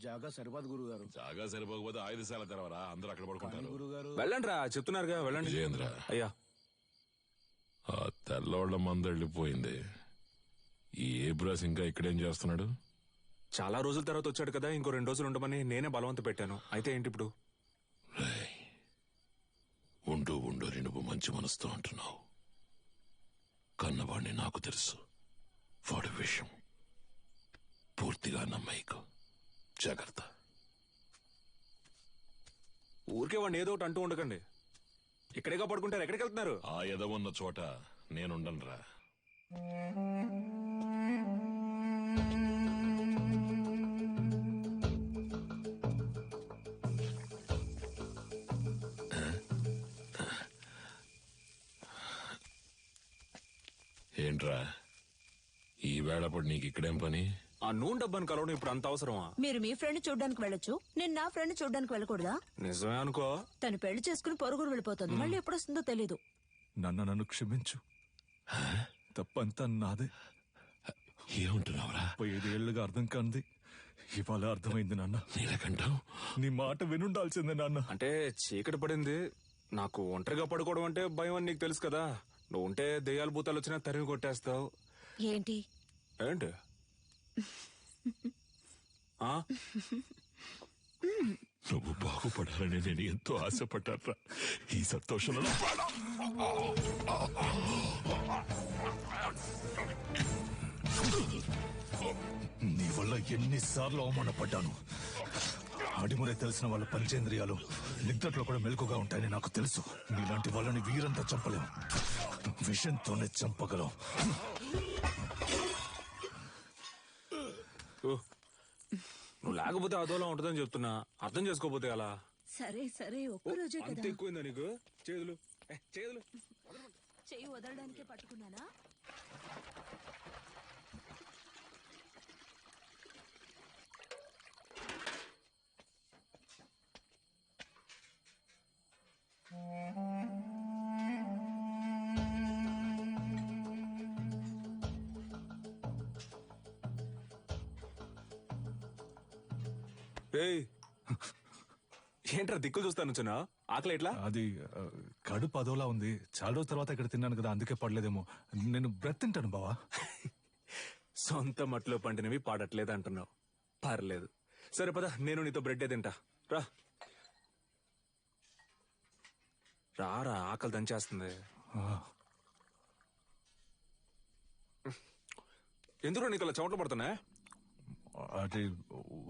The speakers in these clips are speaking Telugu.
జాగా సరిపోదు గురుగారు. జాగా సరిపోకపోతే ఆయుధశాల తెరవరా, అందరూ అక్కడ పడుకుంటారు. గురుగారు వెళ్ళండి రా, చెప్తున్నారుగా వెళ్ళండి. విజయేంద్ర, అయ్యా ఆ తెల్లోళ్ల మంద వెళ్ళిపోయింది. ఈ ఏబ్రాస్ ఇంకా ఇక్కడేం చేస్తున్నాడు? చాలా రోజుల తర్వాత వచ్చాడు కదా, ఇంకో 2 రోజులు ఉండమని నేనే బలవంత పెట్టాను. అయితే ఏంటి ఇప్పుడు? ఉండు ఉండు నువ్వు మంచి మనసుతో అంటున్నావు. కన్నవాణ్ణి నాకు తెలుసు. వాడి విషయం పూర్తిగా నమ్మయికు. జాగ్రత్త. ఊరికే వాడిని ఏదో ఒకటి అంటూ ఉండకండి. ఇక్కడేగా పడుకుంటారు, ఎక్కడికి వెళ్తున్నారు? ఆ ఎదవున్న చోట నేనుండనురా. ఏంట్రా ఈ వేళప్పుడు నీకు ఇక్కడేం పని? ఆ నూనె డబ్బాను కలవడం ఇప్పుడు అంత అవసరమా? మీరు మీ ఫ్రెండ్ చూడ్డానికి వెళ్ళొచ్చు, నేను నా ఫ్రెండ్ చూడ్డానికి వెళ్ళకూడదా? నిజమే అనుకో. తను పెళ్లి చేసుకుని పొరుగురు వెళ్ళిపోతుంది, మళ్ళీ ఎప్పుడు వస్తుందో తెలీదు. నన్ను క్షమించు, తప్పంతా నాదే. ఏమంటున్నావురా? 5 ఏళ్లుగా అర్థం కాంది ఇవాళ అర్థమైంది నాన్న. నీలకంఠం, నీ మాట వినుండాల్సిందే నాన్న. అంటే చీకటి పడింది, నాకు ఒంటరిగా పడుకోవడం అంటే భయం అని నీకు తెలుసు కదా. నువ్వు ఉంటే దెయ్యాలు భూతాలు వచ్చినా తరిమి కొట్టేస్తావు. ఏంటి ఏంటి ఆ? నువ్వు బాగుపడాలని నేను ఎంతో ఆశపడ్డారా. ఈ సంతోషంలో నీ వల్ల ఎన్నిసార్లు అవమానపడ్డాను. అడిమురే తెలిసిన వాళ్ళ పంచేంద్రియాలు నిద్రలో కూడా మెలకుగా ఉంటాయని నాకు తెలుసు. నీలాంటి వాళ్ళని వీరంతా చంపలేం, విషంతోనే చంపగలం. నువ్వు లేకపోతే అదోలా ఉంటుందని చెప్తున్నా, అర్థం చేసుకోపోతే అలా. సరే సరే, ఒక్కరోజే అంత కదా. ఎక్కువైందా నీకు? చేతులు చేతులు చెయ్యి వదలడానికే పట్టుకున్నానా? ఏయ్, ఏంట్రా దిక్కులు చూస్తాను చిన్న? ఆకలి ఎట్లా? అది కడుపు అదోలా ఉంది. చాలా రోజుల తర్వాత ఇక్కడ తిన్నాను కదా, అందుకే పడలేదేమో. నేను బ్రెత్ తింటాను బావా. సొంత మట్లో పండినవి పాడట్లేదు అంటున్నావు. పర్లేదు, సరే పద, నేను నీతో బ్రెడ్ తింటా. రా రారా, ఆకలి దంచేస్తుంది. ఎందుకు నీకు అలా చెమటలు పడుతున్నా? అది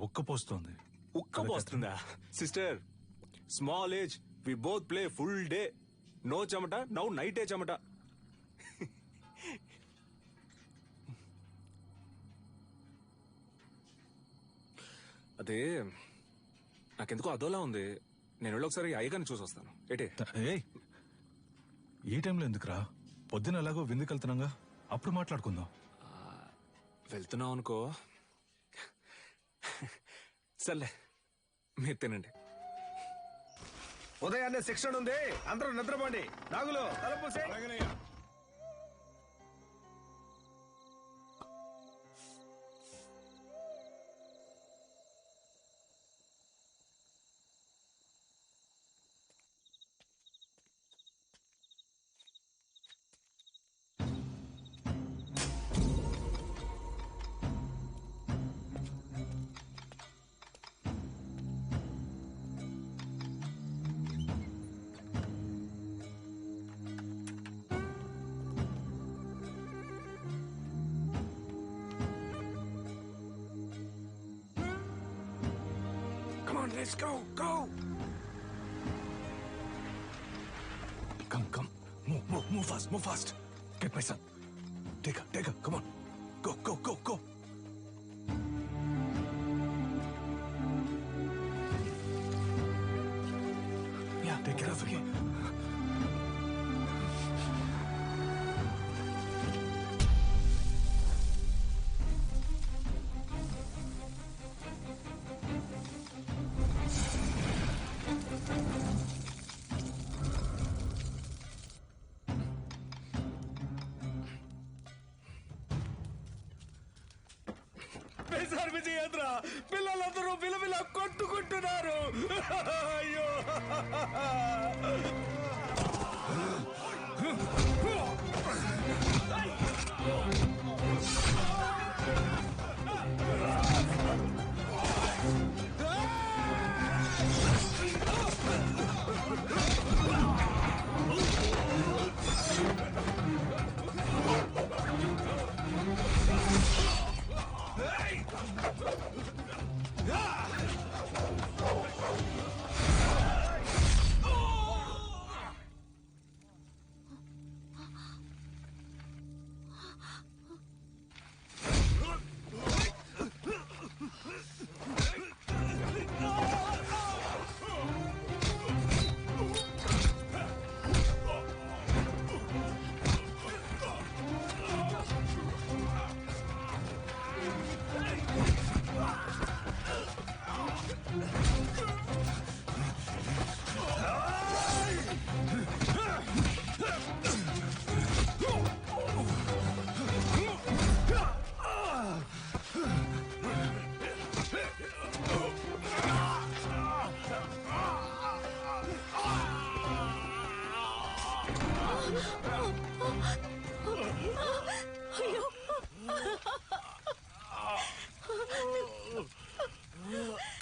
ఉక్కపోస్తోంది. ఉక్క పోస్తుందా? Sister, small age, we both play full day. No చెమట, నౌ నైటే చెమట. అదే నాకెందుకో అదోలా ఉంది. నేను వెళ్ళి ఒకసారి అయ్యగారిని చూసి వస్తాను. ఏటే? ఏయ్, ఈ టైంలో ఎందుకురా? పొద్దున ఎలాగో విందుకు వెళ్తున్నాగా, అప్పుడు మాట్లాడుకుందాం. వెళ్తున్నావు అనుకో. సర్లే, మీరు తినండి. ఉదయాన్నే శిక్షణ ఉంది, అందరూ నిద్రపోండి. నాగులు తలుపూసే. Let's go, go! Come. Move fast. Get my son. Take her. Come on. Go. Yeah, take care of her. Vijayendra, పిల్లలందరూ అయ్యో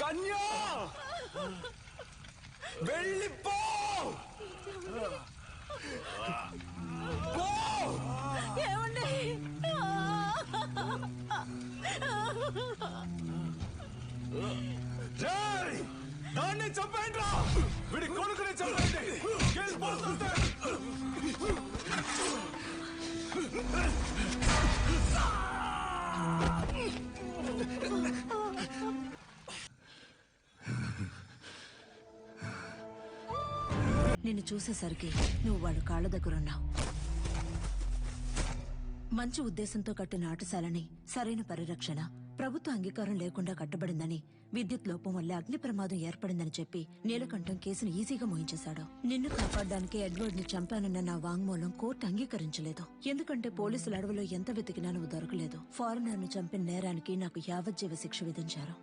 కన్యా వెళ్ళిపో పో! ఏమండి జై దాన్ని చంపండి రా వీడి కొడుకుని చంపండి గెలిపోతుంటే నిన్ను చూసేసరికి నువ్వు వాళ్ళ కాళ్ళ దగ్గరున్నావు. మంచి ఉద్దేశంతో కట్టిన ఆటశాలని సరైన పరిరక్షణ, ప్రభుత్వ అంగీకారం లేకుండా కట్టబడిందని, విద్యుత్ లోపం వల్ల అగ్ని ప్రమాదం ఏర్పడిందని చెప్పి నీలకంఠం కేసును ఈజీగా మోయించేశాడు. నిన్ను కాపాడడానికి ఎడ్వర్డ్ ని చంపానన్న నా వాంగ్మూలం కోర్టు అంగీకరించలేదు. ఎందుకంటే పోలీసుల అడవిలో ఎంత వెతికినా నువ్వు దొరకలేదు. ఫారినర్ ను చంపిన నేరానికి నాకు యావజ్జీవ శిక్ష విధించారు.